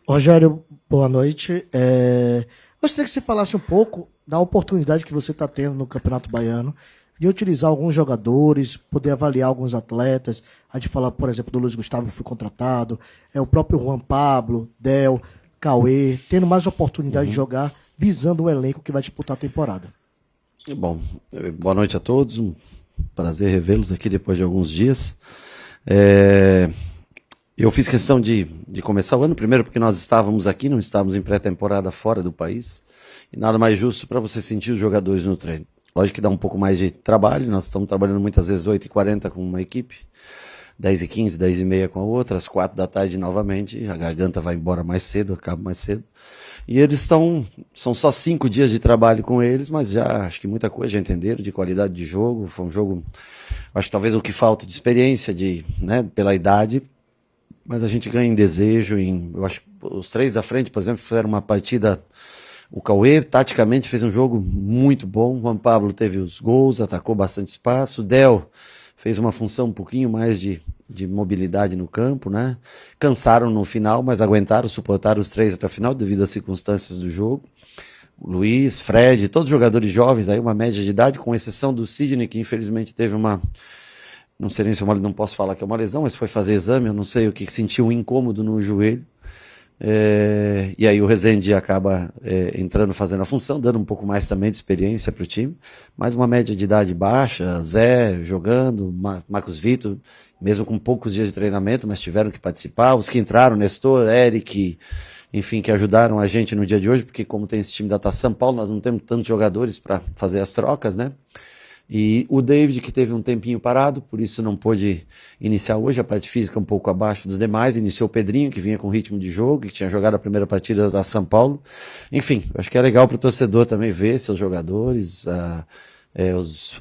Rogério, boa noite. Gostaria que você falasse um pouco da oportunidade que você está tendo no Campeonato Baiano de utilizar alguns jogadores, poder avaliar alguns atletas. A gente fala, por exemplo, do Luiz Gustavo que foi contratado, o próprio Juan Pablo, Del, Cauê, tendo mais oportunidade de jogar, visando o elenco que vai disputar a temporada. Bom, boa noite a todos, um prazer revê-los aqui depois de alguns dias. Eu fiz questão de começar o ano, primeiro porque nós estávamos aqui, não estávamos em pré-temporada fora do país, e nada mais justo para você sentir os jogadores no treino. Lógico que dá um pouco mais de trabalho, nós estamos trabalhando muitas vezes 8h40 com uma equipe, 10h15, 10h30 com a outra, às 4 da tarde novamente, a garganta vai embora mais cedo, acaba mais cedo. E eles são só 5 dias de trabalho com eles, mas já acho que muita coisa já entenderam de qualidade de jogo. Foi um jogo, acho que talvez o que falta de experiência, pela idade, mas a gente ganha em desejo. Eu acho que os 3 da frente, por exemplo, fizeram uma partida. O Cauê, taticamente, fez um jogo muito bom. O Juan Pablo teve os gols, atacou bastante espaço. O Del fez uma função um pouquinho mais de mobilidade no campo, né? Cansaram no final, mas aguentaram, suportaram os 3 até o final devido às circunstâncias do jogo. O Luiz, Fred, todos os jogadores jovens, aí uma média de idade, com exceção do Sidney, que infelizmente teve não sei nem se não posso falar que é uma lesão, mas foi fazer exame, eu não sei o que, sentiu um incômodo no joelho. E aí o Rezende acaba entrando, fazendo a função, dando um pouco mais também de experiência para o time, mas uma média de idade baixa, Zé jogando, Marcos Vitor, mesmo com poucos dias de treinamento, mas tiveram que participar, os que entraram, Nestor, Eric, enfim, que ajudaram a gente no dia de hoje, porque como tem esse time da Taça São Paulo, nós não temos tantos jogadores para fazer as trocas, né? E o David, que teve um tempinho parado, por isso não pôde iniciar hoje, a parte física um pouco abaixo dos demais, iniciou o Pedrinho, que vinha com ritmo de jogo, que tinha jogado a primeira partida da São Paulo. Enfim, acho que é legal para o torcedor também ver seus jogadores,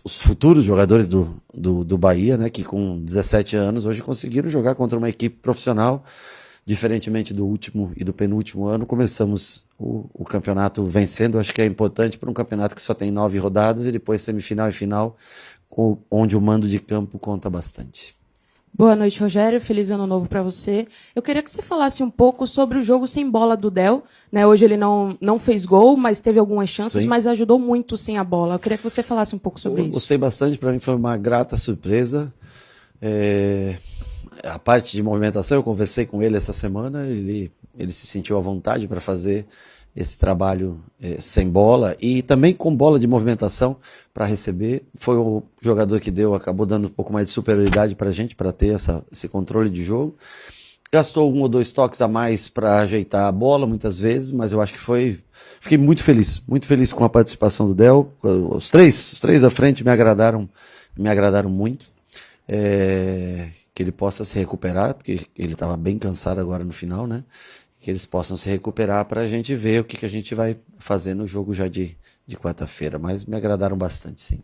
os futuros jogadores do Bahia, né, que com 17 anos hoje conseguiram jogar contra uma equipe profissional. Diferentemente do último e do penúltimo ano, começamos o campeonato vencendo. Acho que é importante para um campeonato que só tem 9 rodadas e depois semifinal e final, onde o mando de campo conta bastante. Boa noite, Rogério. Feliz ano novo para você. Eu queria que você falasse um pouco sobre o jogo sem bola do Del. Né? Hoje ele não fez gol, mas teve algumas chances, Sim. mas ajudou muito sem a bola. Eu queria que você falasse um pouco sobre isso. Gostei bastante, para mim foi uma grata surpresa. A parte de movimentação, eu conversei com ele essa semana, ele se sentiu à vontade para fazer esse trabalho sem bola e também com bola de movimentação para receber. Foi o jogador que acabou dando um pouco mais de superioridade para a gente, para ter esse controle de jogo. Gastou 1 ou 2 toques a mais para ajeitar a bola muitas vezes, mas eu acho que fiquei muito feliz com a participação do Del. Os três da frente me agradaram muito. Que ele possa se recuperar, porque ele estava bem cansado agora no final, né? Que eles possam se recuperar para a gente ver o que a gente vai fazer no jogo já de quarta-feira, mas me agradaram bastante, sim.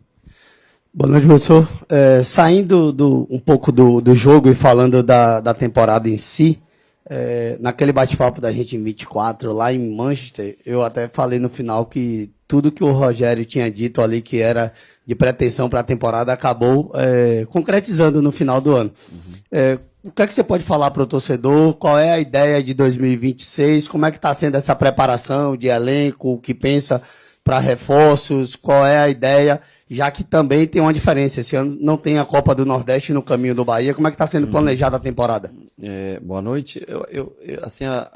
Boa noite, professor. Saindo um pouco do jogo e falando da temporada em si, naquele bate-papo da gente em 24, lá em Manchester, eu até falei no final que tudo que o Rogério tinha dito ali, que era de pretensão para a temporada, acabou concretizando no final do ano. O que é que você pode falar para o torcedor? Qual é a ideia de 2026? Como é que está sendo essa preparação de elenco? O que pensa para reforços? Qual é a ideia? Já que também tem uma diferença. Esse ano não tem a Copa do Nordeste no caminho do Bahia. Como é que está sendo planejada a temporada? Boa noite.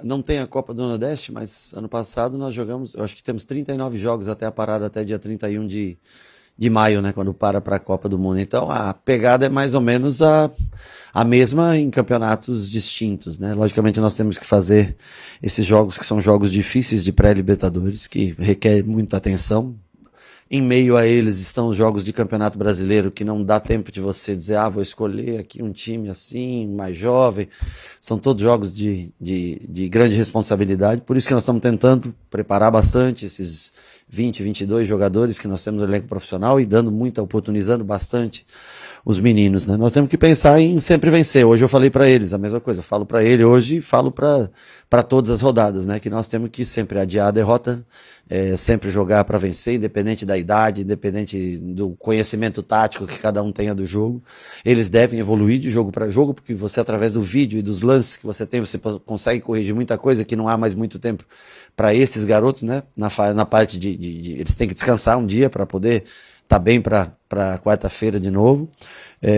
Não tem a Copa do Nordeste, mas ano passado nós jogamos, eu acho que temos 39 jogos até a parada, até dia 31 de maio, né, quando para a Copa do Mundo. Então a pegada é mais ou menos a mesma em campeonatos distintos, né? Logicamente nós temos que fazer esses jogos que são jogos difíceis de pré-libertadores, que requer muita atenção. Em meio a eles estão os jogos de campeonato brasileiro, que não dá tempo de você dizer, vou escolher aqui um time assim, mais jovem. São todos jogos de grande responsabilidade, por isso que nós estamos tentando preparar bastante esses 20, 22 jogadores que nós temos no elenco profissional e oportunizando bastante os meninos, né? Nós temos que pensar em sempre vencer. Hoje eu falei para eles a mesma coisa. Eu falo para ele hoje e falo para todas as rodadas, né? Que nós temos que sempre adiar a derrota, sempre jogar para vencer, independente da idade, independente do conhecimento tático que cada um tenha do jogo. Eles devem evoluir de jogo para jogo, porque você, através do vídeo e dos lances que você tem, você consegue corrigir muita coisa que não há mais muito tempo para esses garotos, né? Na parte de eles têm que descansar um dia para poder estar bem para quarta-feira de novo.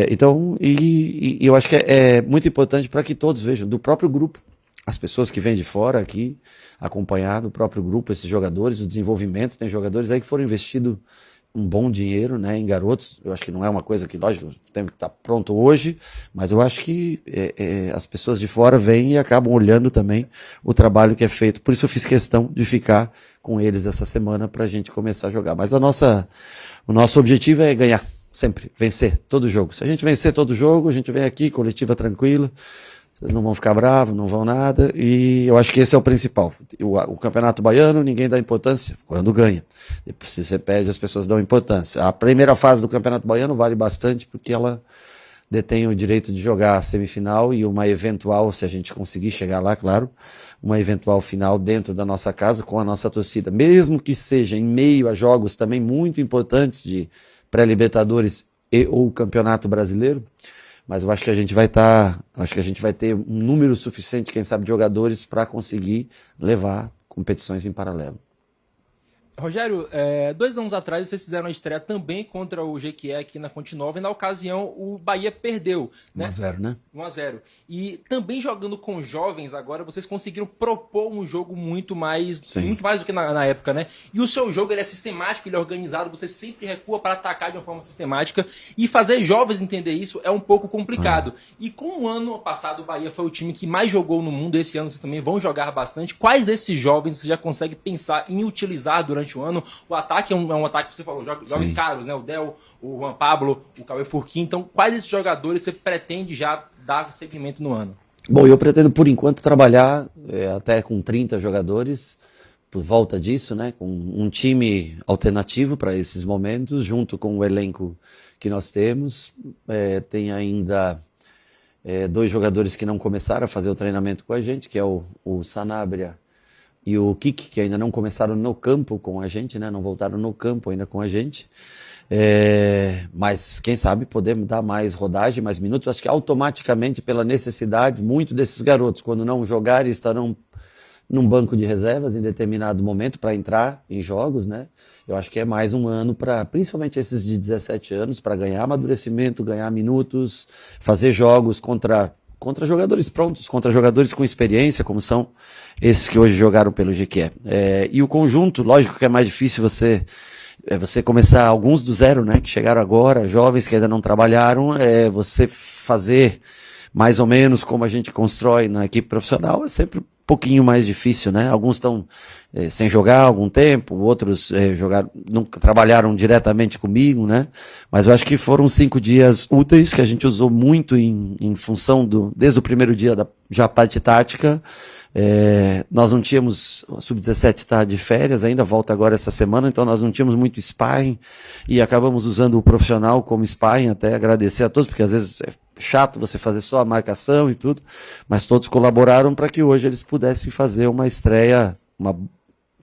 Então, eu acho que é muito importante para que todos vejam, do próprio grupo, as pessoas que vêm de fora aqui, acompanhar do próprio grupo, esses jogadores, o desenvolvimento, tem jogadores aí que foram investidos um bom dinheiro, né, em garotos. Eu acho que não é uma coisa que, lógico, tem que estar pronto hoje, mas eu acho que as pessoas de fora vêm e acabam olhando também o trabalho que é feito. Por isso eu fiz questão de ficar com eles essa semana para a gente começar a jogar. Mas o nosso objetivo é ganhar, sempre, vencer todo jogo. Se a gente vencer todo jogo, a gente vem aqui, coletiva tranquila, vocês não vão ficar bravos, não vão nada, e eu acho que esse é o principal. O Campeonato Baiano, ninguém dá importância quando ganha. Depois, se você perde, as pessoas dão importância. A primeira fase do Campeonato Baiano vale bastante, porque ela detém o direito de jogar a semifinal e uma eventual, se a gente conseguir chegar lá, claro, uma eventual final dentro da nossa casa, com a nossa torcida. Mesmo que seja em meio a jogos também muito importantes de pré-Libertadores e ou Campeonato Brasileiro, mas eu acho que a gente vai ter um número suficiente, quem sabe, de jogadores para conseguir levar competições em paralelo. Rogério, 2 anos atrás vocês fizeram a estreia também contra o Jequié aqui na Fonte Nova e na ocasião o Bahia perdeu, né? 1-0, né? 1-0. E também jogando com jovens agora, vocês conseguiram propor um jogo muito mais do que na época, né? E o seu jogo ele é sistemático, ele é organizado, você sempre recua para atacar de uma forma sistemática e fazer jovens entender isso é um pouco complicado. E com o ano passado o Bahia foi o time que mais jogou no mundo, esse ano vocês também vão jogar bastante. Quais desses jovens você já consegue pensar em utilizar durante o ano? O ataque é um ataque que você falou, jovens caros, né? O Del, o Juan Pablo, o Cauê Furquim. Então, quais desses jogadores você pretende já dar segmento no ano? Bom, eu pretendo, por enquanto, trabalhar até com 30 jogadores, por volta disso, né? Com um time alternativo para esses momentos, junto com o elenco que nós temos. Tem ainda 2 jogadores que não começaram a fazer o treinamento com a gente, que é o Sanabria e o Kik, que ainda não começaram no campo com a gente, né? Não voltaram no campo ainda com a gente. Mas quem sabe podemos dar mais rodagem, mais minutos. Acho que automaticamente, pela necessidade, muito desses garotos, quando não jogarem, estarão num banco de reservas em determinado momento para entrar em jogos, né? Eu acho que é mais um ano para, principalmente esses de 17 anos, para ganhar amadurecimento, ganhar minutos, fazer jogos contra jogadores prontos, contra jogadores com experiência, como são esses que hoje jogaram pelo Jequié. E o conjunto, lógico que é mais difícil você começar alguns do zero, né, que chegaram agora, jovens que ainda não trabalharam, você fazer mais ou menos como a gente constrói na equipe profissional, é sempre um pouquinho mais difícil, né? Alguns estão sem jogar há algum tempo, outros nunca trabalharam diretamente comigo, né? Mas eu acho que foram 5 dias úteis que a gente usou muito em função desde o primeiro dia já parte tática. Nós não tínhamos, o Sub-17 está de férias ainda, volta agora essa semana, então nós não tínhamos muito sparring e acabamos usando o profissional como sparring, até agradecer a todos, porque às vezes é chato você fazer só a marcação e tudo, mas todos colaboraram para que hoje eles pudessem fazer uma estreia, uma,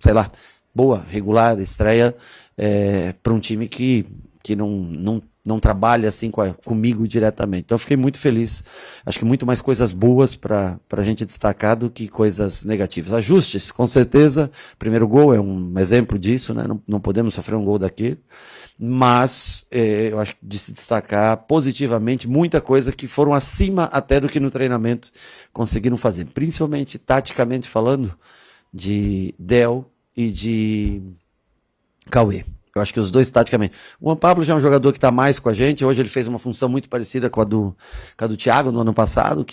sei lá, boa, regular estreia para um time que não trabalha assim comigo diretamente. Então eu fiquei muito feliz. Acho que muito mais coisas boas para a gente destacar do que coisas negativas. Ajustes, com certeza. Primeiro gol é um exemplo disso, né? Não podemos sofrer um gol daquele. Mas eu acho que de se destacar positivamente muita coisa que foram acima até do que no treinamento conseguiram fazer. Principalmente taticamente falando, de Del e de Cauê. Eu acho que os dois taticamente. O Juan Pablo já é um jogador que está mais com a gente. Hoje ele fez uma função muito parecida com a do Thiago no ano passado,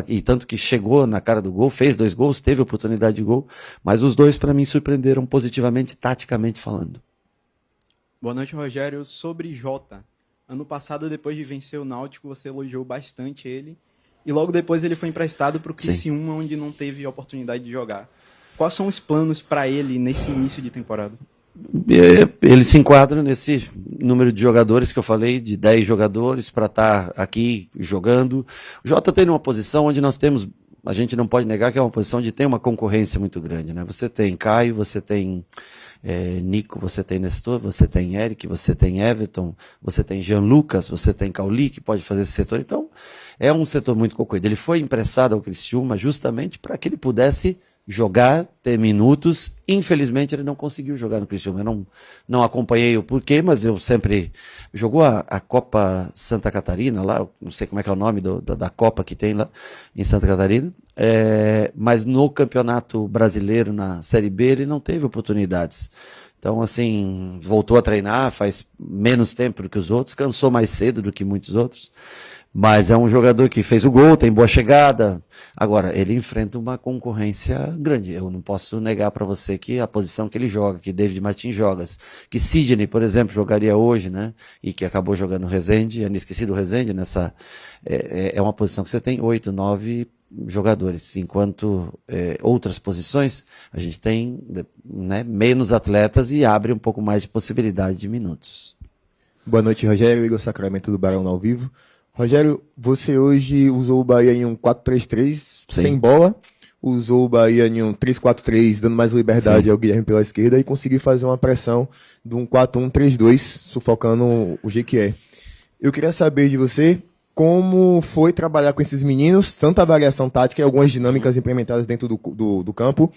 e tanto que chegou na cara do gol, fez 2 gols, teve oportunidade de gol. Mas os dois, para mim, surpreenderam positivamente, taticamente falando. Boa noite, Rogério. Sobre Jota. Ano passado, depois de vencer o Náutico, você elogiou bastante ele. E logo depois ele foi emprestado para o Criciúma, onde não teve oportunidade de jogar. Quais são os planos para ele nesse início de temporada? ele se enquadra nesse número de jogadores que eu falei, de 10 jogadores para estar aqui jogando. O Jota tem uma posição onde nós temos, a gente não pode negar que é uma posição de ter uma concorrência muito grande, né? Você tem Caio, você tem Nico, você tem Nestor, você tem Eric, você tem Everton, você tem Jean Lucas, você tem Cauli, que pode fazer esse setor. Então, é um setor muito concorrido. Ele foi emprestado ao Criciúma justamente para que ele pudesse jogar, ter minutos. Infelizmente, ele não conseguiu jogar no Criciúma. Eu não acompanhei o porquê, mas eu sempre... Jogou a Copa Santa Catarina lá, não sei como é que é o nome da Copa que tem lá em Santa Catarina, mas no Campeonato Brasileiro, na Série B, ele não teve oportunidades. Então, assim, voltou a treinar, faz menos tempo do que os outros, cansou mais cedo do que muitos outros. Mas é um jogador que fez o gol, tem boa chegada. Agora, ele enfrenta uma concorrência grande. Eu não posso negar para você que a posição que ele joga, que David Martins joga, que Sidney, por exemplo, jogaria hoje, né? E que acabou jogando o Rezende, eu não esqueci do Rezende, é uma posição que você tem 8, 9 jogadores, enquanto outras posições a gente tem, né, menos atletas e abre um pouco mais de possibilidade de minutos. Boa noite, Rogério. Igor Sacramento do Barão ao vivo. Rogério, você hoje usou o Bahia em um 4-3-3, sem bola, usou o Bahia em um 3-4-3, dando mais liberdade ao Guilherme pela esquerda e conseguiu fazer uma pressão de um 4-1-3-2, sufocando o Jequié. Eu queria saber de você como foi trabalhar com esses meninos, tanta variação tática e algumas dinâmicas implementadas dentro do campo.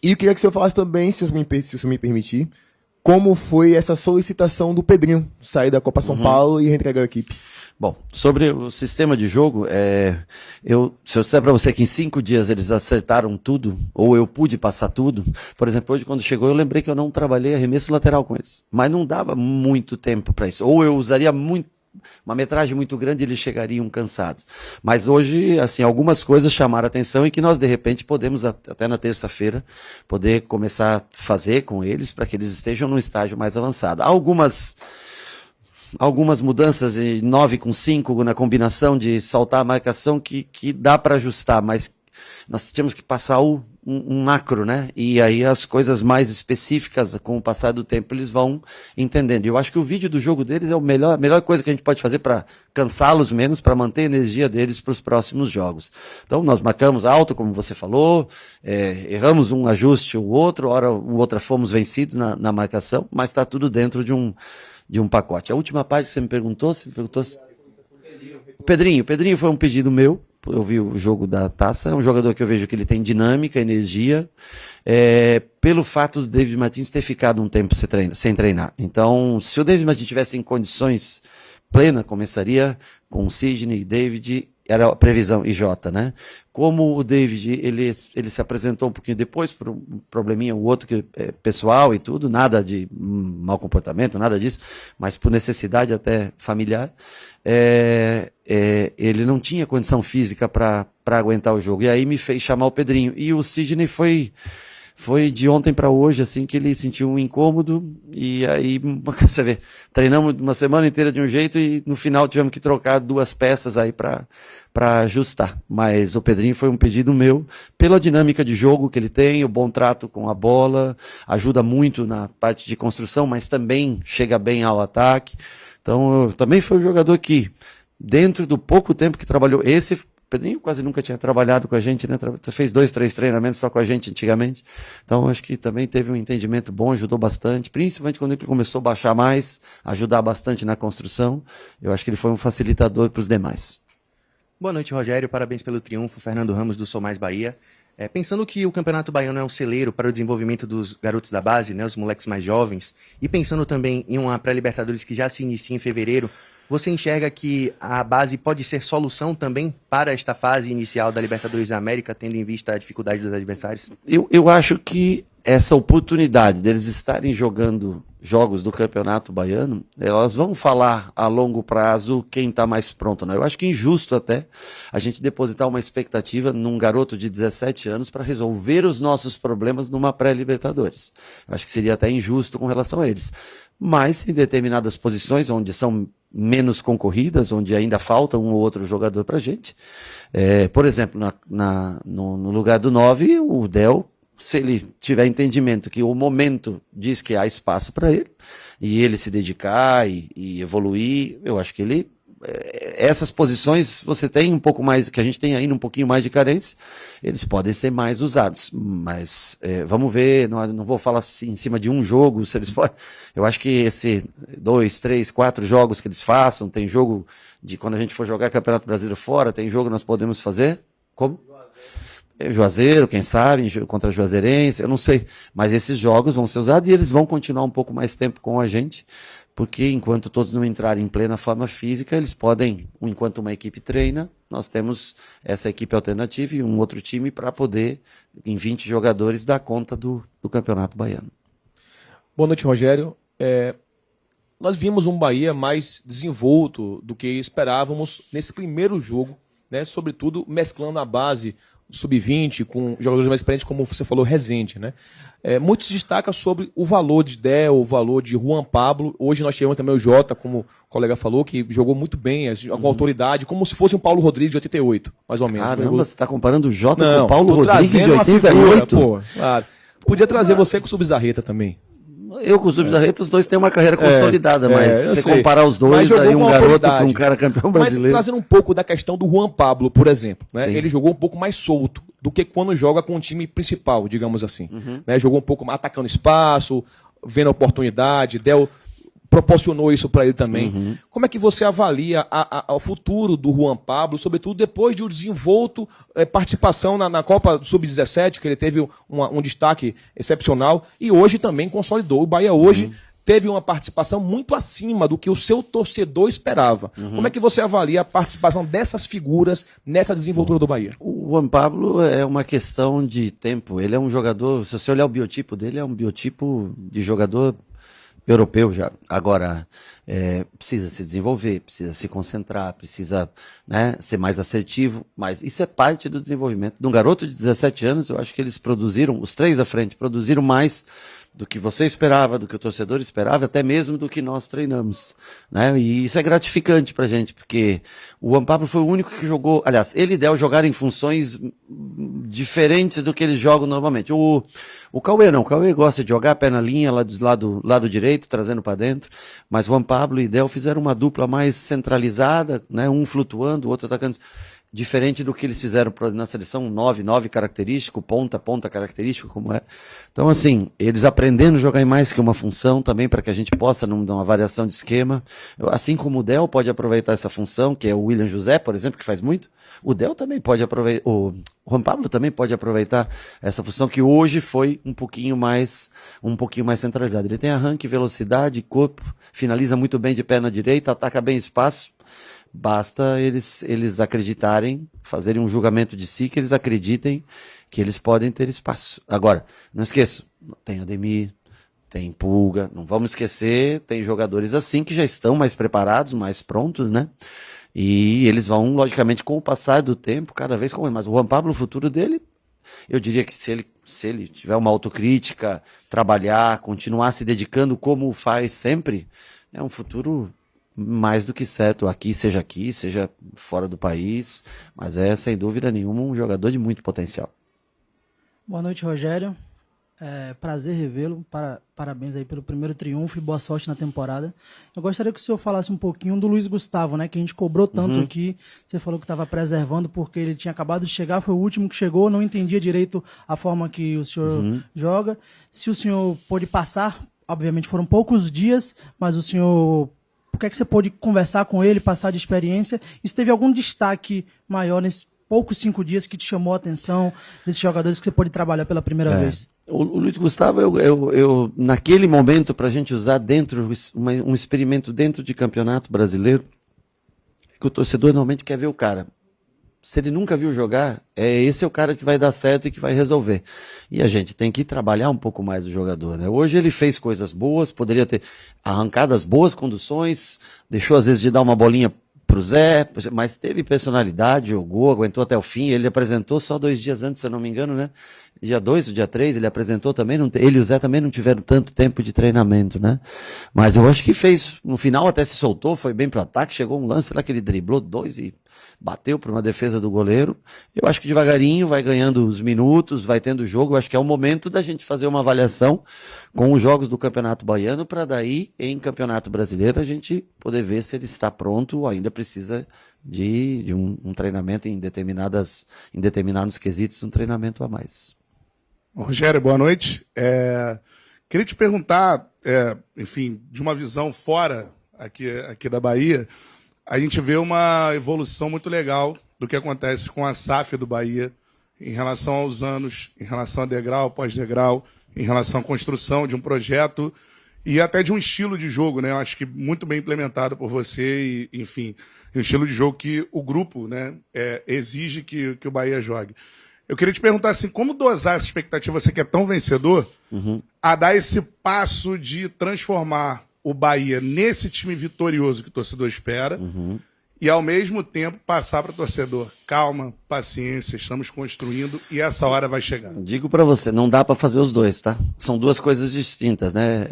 E eu queria que o senhor falasse também, se o senhor me permitir, como foi essa solicitação do Pedrinho, sair da Copa São Paulo e reentregar a equipe. Bom, sobre o sistema de jogo, se eu disser para você que em 5 dias eles acertaram tudo, ou eu pude passar tudo, por exemplo, hoje quando chegou eu lembrei que eu não trabalhei arremesso lateral com eles, mas não dava muito tempo para isso, ou eu usaria uma metragem muito grande e eles chegariam cansados. Mas hoje, assim, algumas coisas chamaram a atenção e que nós, de repente, podemos, até na terça-feira, poder começar a fazer com eles para que eles estejam num estágio mais avançado. Algumas mudanças de 9 com 5 na combinação de saltar a marcação que dá para ajustar, mas nós tínhamos que passar um macro, né? E aí as coisas mais específicas, com o passar do tempo, eles vão entendendo. Eu acho que o vídeo do jogo deles é a melhor coisa que a gente pode fazer para cansá-los menos, para manter a energia deles para os próximos jogos. Então nós marcamos alto, como você falou, erramos um ajuste ou outro, hora ou outra fomos vencidos na marcação, mas está tudo dentro de um pacote. A última parte que você me perguntou, Pedrinho foi um pedido meu. Eu vi o jogo da Taça, é um jogador que eu vejo que ele tem dinâmica, energia, pelo fato do David Martins ter ficado um tempo sem treinar. Então, se o David Martins tivesse em condições plenas, começaria com o Sidney, David, era a previsão, e Jota, né? Como o David, ele se apresentou um pouquinho depois, por um probleminha ou outro que pessoal e tudo, nada de mau comportamento, nada disso, mas por necessidade até familiar, ele não tinha condição física para aguentar o jogo. E aí me fez chamar o Pedrinho. E o Sidney foi de ontem para hoje, assim, que ele sentiu um incômodo, e aí, você vê, treinamos uma semana inteira de um jeito e no final tivemos que trocar 2 peças aí para ajustar. Mas o Pedrinho foi um pedido meu, pela dinâmica de jogo que ele tem, o bom trato com a bola, ajuda muito na parte de construção, mas também chega bem ao ataque. Então, também foi um jogador que, dentro do pouco tempo que trabalhou, Pedrinho quase nunca tinha trabalhado com a gente, né? Fez 2, 3 treinamentos só com a gente antigamente. Então, acho que também teve um entendimento bom, ajudou bastante, principalmente quando ele começou a baixar mais, ajudar bastante na construção. Eu acho que ele foi um facilitador para os demais. Boa noite, Rogério. Parabéns pelo triunfo. Fernando Ramos, do Sou Mais Bahia. Pensando que o Campeonato Baiano é um celeiro para o desenvolvimento dos garotos da base, né, os moleques mais jovens, e pensando também em uma pré-Libertadores que já se inicia em fevereiro, você enxerga que a base pode ser solução também para esta fase inicial da Libertadores da América, tendo em vista a dificuldade dos adversários? Eu acho que essa oportunidade deles estarem jogando jogos do Campeonato Baiano, elas vão falar a longo prazo quem está mais pronto, né? Eu acho que é injusto até a gente depositar uma expectativa num garoto de 17 anos para resolver os nossos problemas numa pré-Libertadores. Eu acho que seria até injusto com relação a eles. Mas em determinadas posições, onde são menos concorridas, onde ainda falta um ou outro jogador para a gente, por exemplo, no lugar do 9, o Del se ele tiver entendimento que o momento diz que há espaço para ele, e ele se dedicar e evoluir, eu acho que ele, essas posições você tem um pouco mais, que a gente tem ainda um pouquinho mais de carência, eles podem ser mais usados, mas vamos ver, não vou falar assim, em cima de um jogo, se eles podem, eu acho que esse 2, 3, 4 jogos que eles façam, tem jogo de quando a gente for jogar Campeonato Brasileiro fora, tem jogo que nós podemos fazer, como? Juazeiro, quem sabe, contra Juazeirense, eu não sei, mas esses jogos vão ser usados e eles vão continuar um pouco mais tempo com a gente, porque enquanto todos não entrarem em plena forma física, eles podem, enquanto uma equipe treina, nós temos essa equipe alternativa e um outro time para poder, em 20 jogadores, dar conta do Campeonato Baiano. Boa noite, Rogério. Nós vimos um Bahia mais desenvolto do que esperávamos nesse primeiro jogo, né? Sobretudo mesclando a base do Sub-20 com jogadores mais experientes, como você falou, Rezende, né? Muitos destacam sobre o valor de Del, o valor de Juan Pablo. Hoje nós tivemos também o Jota, como o colega falou, que jogou muito bem, com autoridade, como se fosse um Paulo Rodrigues de 88, mais ou menos. Caramba, você está comparando o Jota Não, com o Paulo tô Rodrigues de trazendo uma 88? figura, pô, claro. Podia trazer você com o Subizarreta também. Eu com o Subizarreta, os dois têm uma carreira consolidada, mas eu se você sei. comparar os Mas dois, jogou aí um com garoto autoridade. com um cara campeão Mas brasileiro. trazendo um pouco da questão do Juan Pablo, por exemplo, né? Sim. Ele jogou um pouco mais solto do que quando joga com o time principal, digamos assim. Né? Jogou um pouco mais atacando espaço, vendo a oportunidade, Del proporcionou isso para ele também. Como é que você avalia o futuro do Juan Pablo, sobretudo depois de um desenvolto, participação na Copa Sub-17, que ele teve um destaque excepcional, e hoje também consolidou. O Bahia hoje teve uma participação muito acima do que o seu torcedor esperava. Como é que você avalia a participação dessas figuras nessa desenvoltura do Bahia? O Juan Pablo é uma questão de tempo. Ele é um jogador, se você olhar o biotipo dele, é um biotipo de jogador europeu já. Agora, precisa se desenvolver, precisa se concentrar, precisa, né, ser mais assertivo, mas isso é parte do desenvolvimento. De um garoto de 17 anos, eu acho que eles produziram, os três à frente, produziram mais do que você esperava, do que o torcedor esperava, até mesmo do que nós treinamos, né? E isso é gratificante pra gente, porque o Juan Pablo foi o único que jogou, aliás, ele e Del jogaram em funções diferentes do que eles jogam normalmente. O Cauê não, o Cauê gosta de jogar pé na linha, lá do lado direito, trazendo para dentro, mas o Juan Pablo e Del fizeram uma dupla mais centralizada, né? Um flutuando, o outro atacando, diferente do que eles fizeram na seleção 9 característico, ponta característico, como é. Então, assim, eles aprendendo a jogar em mais que uma função também, para que a gente possa não dar uma variação de esquema. Assim como o Del pode aproveitar essa função, que é o William José, por exemplo, que faz muito, o Del também pode aproveitar, o Juan Pablo também pode aproveitar essa função, que hoje foi um pouquinho mais centralizada. Ele tem arranque, velocidade, corpo, finaliza muito bem de perna direita, ataca bem espaço. Basta eles acreditarem, fazerem um julgamento de si, que eles acreditem que eles podem ter espaço. Agora, não esqueça, tem Ademir, tem Pulga, não vamos esquecer, tem jogadores assim que já estão mais preparados, mais prontos, né? E eles vão, logicamente, com o passar do tempo, cada vez como. Mas o Juan Pablo, o futuro dele, eu diria que se ele tiver uma autocrítica, trabalhar, continuar se dedicando como faz sempre, é um futuro mais do que certo, aqui, seja fora do país, mas é, sem dúvida nenhuma, um jogador de muito potencial. Boa noite, Rogério. Prazer revê-lo. Parabéns aí pelo primeiro triunfo e boa sorte na temporada. Eu gostaria que o senhor falasse um pouquinho do Luiz Gustavo, né? Que a gente cobrou tanto aqui. Você falou que estava preservando porque ele tinha acabado de chegar, foi o último que chegou, não entendia direito a forma que o senhor joga. Se o senhor pôde passar, obviamente foram poucos dias, mas o senhor... O que é que você pôde conversar com ele, passar de experiência? E se teve algum destaque maior nesses poucos 5 dias que te chamou a atenção desses jogadores que você pôde trabalhar pela primeira vez? O Luiz Gustavo, eu naquele momento, para a gente usar dentro, um experimento dentro de campeonato brasileiro, que o torcedor normalmente quer ver o cara. Se ele nunca viu jogar, esse é o cara que vai dar certo e que vai resolver. E a gente tem que trabalhar um pouco mais o jogador, né? Hoje ele fez coisas boas, poderia ter arrancadas boas conduções, deixou às vezes de dar uma bolinha pro Zé, mas teve personalidade, jogou, aguentou até o fim. Ele apresentou só 2 dias antes, se eu não me engano, né? Dia 2, dia 3, ele apresentou também, ele e o Zé também não tiveram tanto tempo de treinamento, né? Mas eu acho que fez, no final até se soltou, foi bem pro ataque, chegou um lance lá que ele driblou 2 e bateu por uma defesa do goleiro. Eu acho que devagarinho vai ganhando os minutos, vai tendo jogo. Eu acho que é o momento da gente fazer uma avaliação com os jogos do Campeonato Baiano, para daí, em Campeonato Brasileiro, a gente poder ver se ele está pronto ou ainda precisa de um treinamento em determinados quesitos, um treinamento a mais. Rogério, boa noite. Queria te perguntar, enfim, de uma visão fora aqui da Bahia, a gente vê uma evolução muito legal do que acontece com a SAF do Bahia em relação aos anos, em relação a degrau após degrau, em relação à construção de um projeto e até de um estilo de jogo, né? Eu acho que muito bem implementado por você e, enfim, um estilo de jogo que o grupo, né, exige que o Bahia jogue. Eu queria te perguntar assim, como dosar essa expectativa, você que é tão vencedor, a dar esse passo de transformar o Bahia nesse time vitorioso que o torcedor espera e, ao mesmo tempo, passar para o torcedor. Calma, paciência, estamos construindo e essa hora vai chegar. Digo para você, não dá para fazer os dois, tá? São duas coisas distintas, né?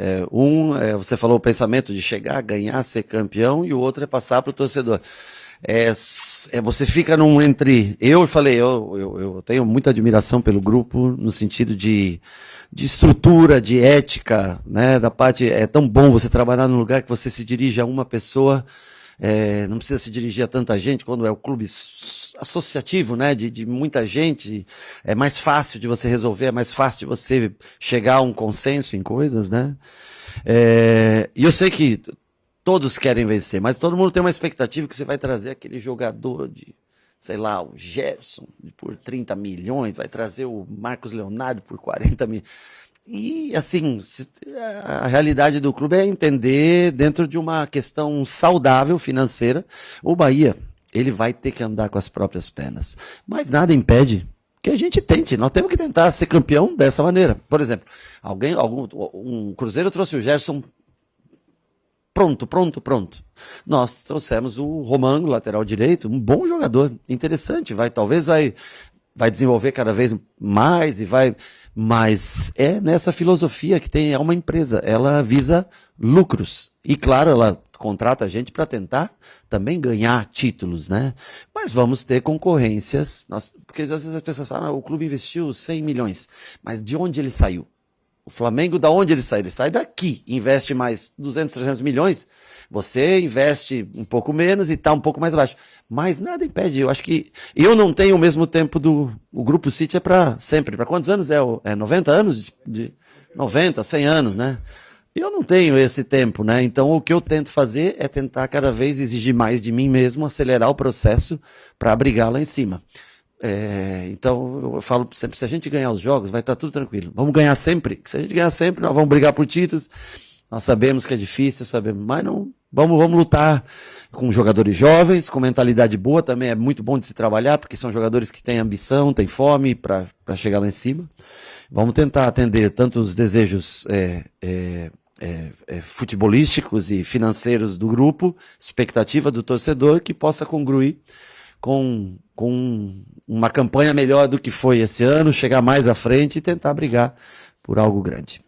Você falou o pensamento de chegar, ganhar, ser campeão, e o outro é passar para o torcedor. Você fica num entre... Eu falei, eu tenho muita admiração pelo grupo no sentido de estrutura, de ética, né? Da parte, é tão bom você trabalhar num lugar que você se dirige a uma pessoa, não precisa se dirigir a tanta gente, quando é o clube associativo, né? De muita gente, é mais fácil de você resolver, é mais fácil de você chegar a um consenso em coisas, né? E eu sei que todos querem vencer, mas todo mundo tem uma expectativa que você vai trazer aquele jogador de, sei lá, o Gerson por 30 milhões, vai trazer o Marcos Leonardo por 40 milhões. E, assim, a realidade do clube é entender, dentro de uma questão saudável financeira, o Bahia, ele vai ter que andar com as próprias pernas. Mas nada impede que a gente tente. Nós temos que tentar ser campeão dessa maneira. Por exemplo, um Cruzeiro trouxe o Gerson pronto. Nós trouxemos o Romano, lateral direito, um bom jogador, interessante, talvez vai desenvolver cada vez mais mas é nessa filosofia que é uma empresa, ela visa lucros. E claro, ela contrata a gente para tentar também ganhar títulos, né? Mas vamos ter concorrências, porque às vezes as pessoas falam, o clube investiu 100 milhões, mas de onde ele saiu? O Flamengo, da onde ele sai? Ele sai daqui, investe mais 200, 300 milhões, você investe um pouco menos e está um pouco mais abaixo. Mas nada impede, eu acho que eu não tenho o mesmo tempo o Grupo City é para sempre. Para quantos anos é 90 anos? 90, 100 anos, né? Eu não tenho esse tempo, né? Então o que eu tento fazer é tentar cada vez exigir mais de mim mesmo, acelerar o processo para brigar lá em cima. Então eu falo sempre, se a gente ganhar os jogos, vai estar tudo tranquilo. Vamos ganhar sempre. Se a gente ganhar sempre, nós vamos brigar por títulos. Nós sabemos que é difícil, mas não, vamos lutar com jogadores jovens, com mentalidade boa, também é muito bom de se trabalhar, porque são jogadores que têm ambição, têm fome para chegar lá em cima. Vamos tentar atender tanto os desejos futebolísticos e financeiros do grupo, expectativa do torcedor, que possa congruir com uma campanha melhor do que foi esse ano, chegar mais à frente e tentar brigar por algo grande.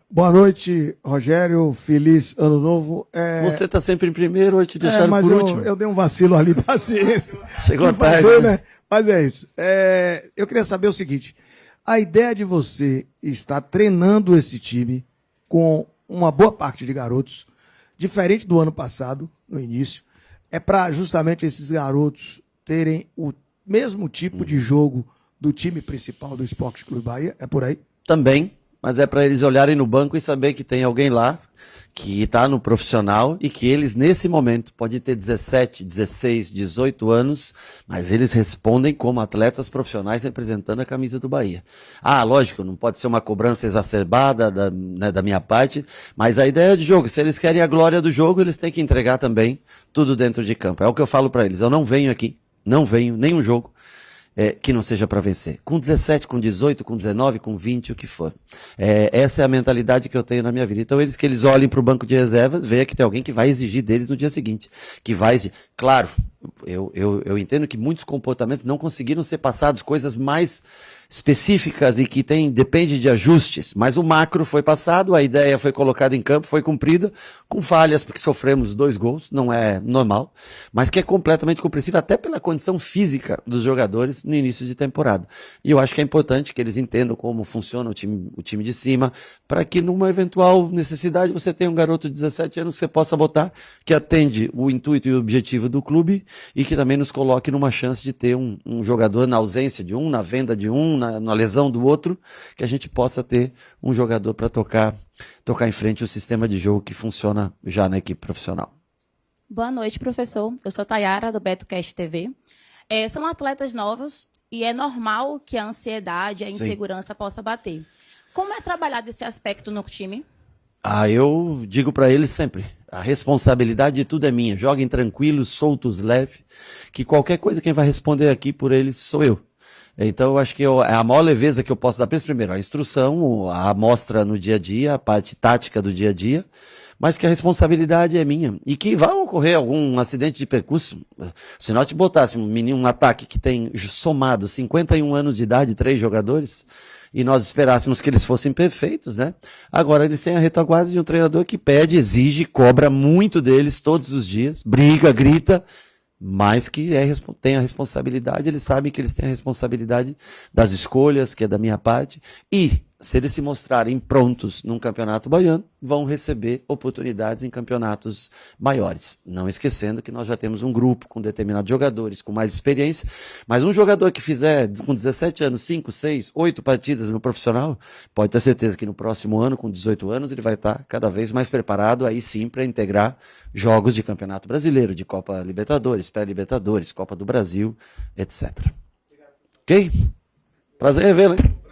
Boa noite, Rogério. Feliz Ano Novo. Você está sempre em primeiro, hoje te deixaram por último. Eu dei um vacilo ali, paciência. Chegou tarde, né? Mas é isso. Eu queria saber o seguinte, a ideia de você estar treinando esse time com uma boa parte de garotos, diferente do ano passado, no início, é para justamente esses garotos terem o mesmo tipo de jogo do time principal do Esporte Clube Bahia? É por aí? Também, mas é para eles olharem no banco e saber que tem alguém lá que está no profissional e que eles, nesse momento, podem ter 17, 16, 18 anos, mas eles respondem como atletas profissionais representando a camisa do Bahia. Lógico, não pode ser uma cobrança exacerbada da minha parte, mas a ideia de jogo, se eles querem a glória do jogo, eles têm que entregar também tudo dentro de campo. É o que eu falo para eles, eu não venho aqui, nenhum jogo que não seja para vencer. Com 17, com 18, com 19, com 20, o que for. Essa é a mentalidade que eu tenho na minha vida. Então eles olhem para o banco de reservas, veja que tem alguém que vai exigir deles no dia seguinte. Que vai exigir. Claro, eu entendo que muitos comportamentos não conseguiram ser passados, coisas mais específicas e que depende de ajustes, mas o macro foi passado, a ideia foi colocada em campo, foi cumprida, com falhas, porque sofremos 2 gols, não é normal, mas que é completamente compreensível, até pela condição física dos jogadores no início de temporada. E eu acho que é importante que eles entendam como funciona o time de cima, para que numa eventual necessidade você tenha um garoto de 17 anos que você possa botar, que atende o intuito e o objetivo do clube, e que também nos coloque numa chance de ter um jogador na ausência de um, na venda de um, na lesão do outro, que a gente possa ter um jogador para tocar em frente o sistema de jogo que funciona já na equipe profissional. Boa noite, professor. Eu sou Tayara, do BetoCast TV. São atletas novos e é normal que a ansiedade, a insegurança possa bater. Como é trabalhado esse aspecto no time? Eu digo para eles sempre, a responsabilidade de tudo é minha. Joguem tranquilos, soltos, leve, que qualquer coisa quem vai responder aqui por eles sou eu. Então eu acho que é a maior leveza que eu posso dar para eles, primeiro, a instrução, a amostra no dia a dia, a parte tática do dia a dia, mas que a responsabilidade é minha. E que vai ocorrer algum acidente de percurso. Se nós te botássemos um ataque que tem somado 51 anos de idade, 3 jogadores, e nós esperássemos que eles fossem perfeitos, né? Agora eles têm a retaguarda de um treinador que pede, exige, cobra muito deles todos os dias, briga, grita, mas que tem a responsabilidade, eles sabem que eles têm a responsabilidade das escolhas, que é da minha parte, e se eles se mostrarem prontos num campeonato baiano, vão receber oportunidades em campeonatos maiores. Não esquecendo que nós já temos um grupo com determinados jogadores com mais experiência, mas um jogador que fizer com 17 anos, 5, 6, 8 partidas no profissional, pode ter certeza que no próximo ano, com 18 anos, ele vai estar cada vez mais preparado, aí sim, para integrar jogos de Campeonato Brasileiro, de Copa Libertadores, Pré-Libertadores, Copa do Brasil, etc. Ok? Prazer revê-lo, hein?